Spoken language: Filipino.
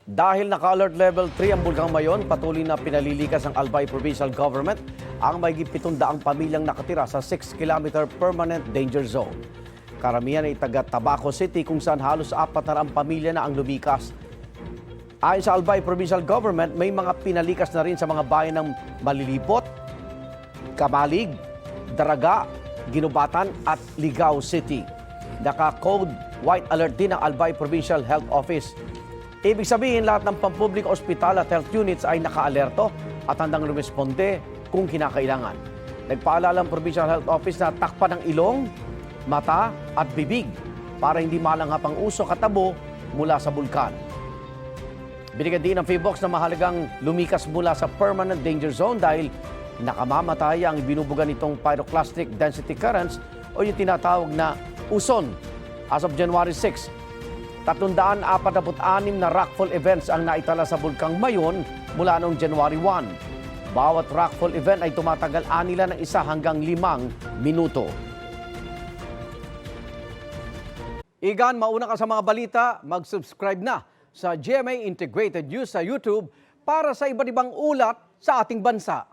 Dahil naka-alert level 3 ang Bulkang Mayon, patuloy na pinalilikas ng Albay Provincial Government ang mahigit 700 pamilyang nakatira sa 6-kilometer permanent danger zone. Karamihan ay taga Tabaco City kung saan halos 400 pamilya na ang lumikas. Ayon sa Albay Provincial Government, may mga pinalikas na rin sa mga bayan ng Malilipot, Kamalig, Daraga, Ginubatan at Ligao City. Naka-code white alert din ang Albay Provincial Health Office. Ibig sabihin, lahat ng pampublikong ospital at health units ay naka-alerto at handang rumisponde kung kinakailangan. Nagpaalala ang Provincial Health Office na takpan ng ilong, mata at bibig para hindi malanghap ang usok at tabo mula sa bulkan. Binigyan din ng PHIVOLCS na mahalagang lumikas mula sa permanent danger zone dahil nakamamatay ang binubuga nitong pyroclastic density currents o yung tinatawag na uson. As of January 6, 346 na rockfall events ang naitala sa Bulkang Mayon mula noong January 1. Bawat rockfall event ay tumatagal anila ng 1 hanggang 5 minuto. Igan, mauna ka sa mga balita, mag-subscribe na sa GMA Integrated News sa YouTube para sa iba't ibang ulat sa ating bansa.